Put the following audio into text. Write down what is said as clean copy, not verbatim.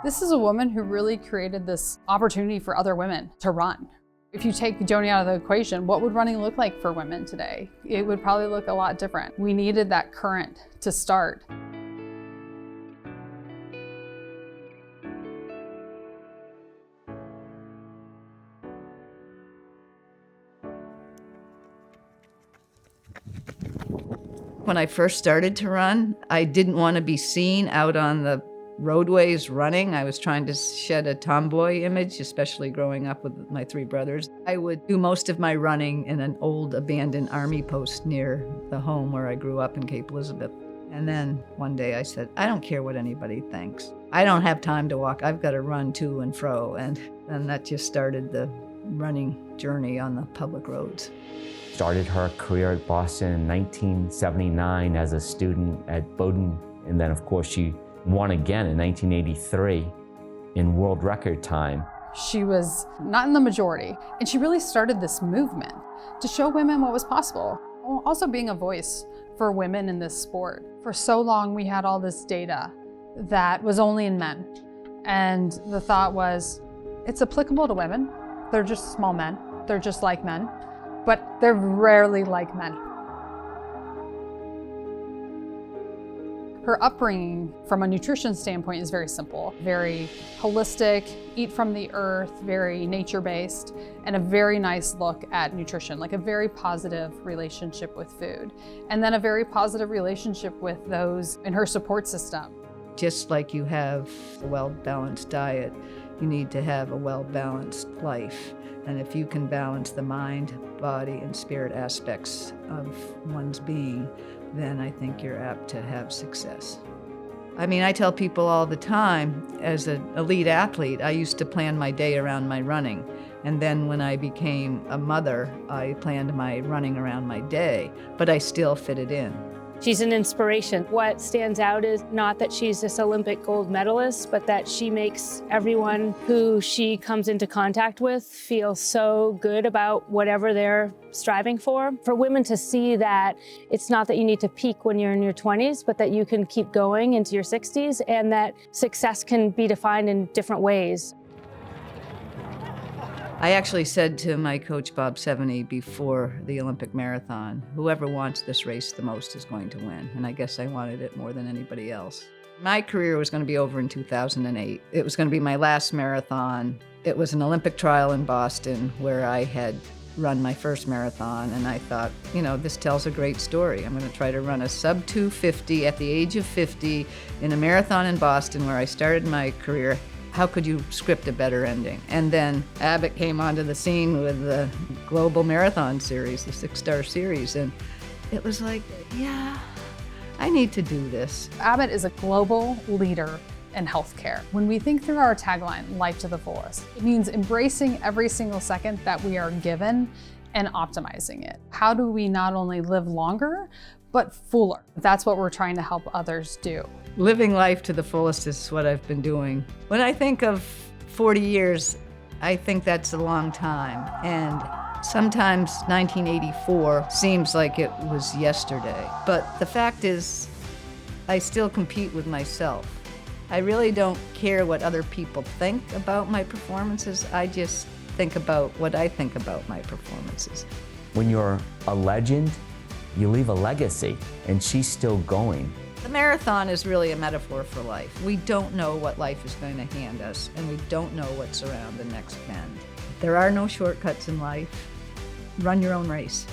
This is a woman who really created this opportunity for other women to run. If you take Joni out of the equation, what would running look like for women today? It would probably look a lot different. We needed that current to start. When I first started to run, I didn't want to be seen out on the roadways running. I was trying to shed a tomboy image, especially growing up with my three brothers. I would do most of my running in an old abandoned army post near the home where I grew up in Cape Elizabeth. And then one day I said, I don't care what anybody thinks. I don't have time to walk. I've got to run to and fro. And that just started the running journey on the public roads. Started her career at Boston in 1979 as a student at Bowdoin. And then, of course, she won again in 1983 in world record time. She was not in the majority, and she really started this movement to show women what was possible. Also being a voice for women in this sport. For so long, we had all this data that was only in men. And the thought was, it's applicable to women. They're just small men. They're just like men, but they're rarely like men. Her upbringing from a nutrition standpoint is very simple, very holistic, eat from the earth, very nature-based, and a very nice look at nutrition, like a very positive relationship with food. And then a very positive relationship with those in her support system. Just like you have a well-balanced diet, you need to have a well-balanced life. And if you can balance the mind, body, and spirit aspects of one's being, then I think you're apt to have success. I mean, I tell people all the time, as an elite athlete, I used to plan my day around my running. And then when I became a mother, I planned my running around my day, but I still fit it in. She's an inspiration. What stands out is not that she's this Olympic gold medalist, but that she makes everyone who she comes into contact with feel so good about whatever they're striving for. For women to see that it's not that you need to peak when you're in your 20s, but that you can keep going into your 60s, and that success can be defined in different ways. I actually said to my coach, Bob Seveny, before the Olympic marathon, whoever wants this race the most is going to win. And I guess I wanted it more than anybody else. My career was going to be over in 2008. It was going to be my last marathon. It was an Olympic trial in Boston where I had run my first marathon. And I thought, you know, this tells a great story. I'm going to try to run a sub 250 at the age of 50 in a marathon in Boston where I started my career. How could you script a better ending? And then Abbott came onto the scene with the Global Marathon Series, the 6-star series, and it was like, yeah, I need to do this. Abbott is a global leader in healthcare. When we think through our tagline, life to the fullest, it means embracing every single second that we are given and optimizing it. How do we not only live longer, but fuller? That's what we're trying to help others do. Living life to the fullest is what I've been doing. When I think of 40 years, I think that's a long time. And sometimes 1984 seems like it was yesterday. But the fact is, I still compete with myself. I really don't care what other people think about my performances. I just think about what I think about my performances. When you're a legend, you leave a legacy, and she's still going. The marathon is really a metaphor for life. We don't know what life is going to hand us, and we don't know what's around the next bend. There are no shortcuts in life. Run your own race.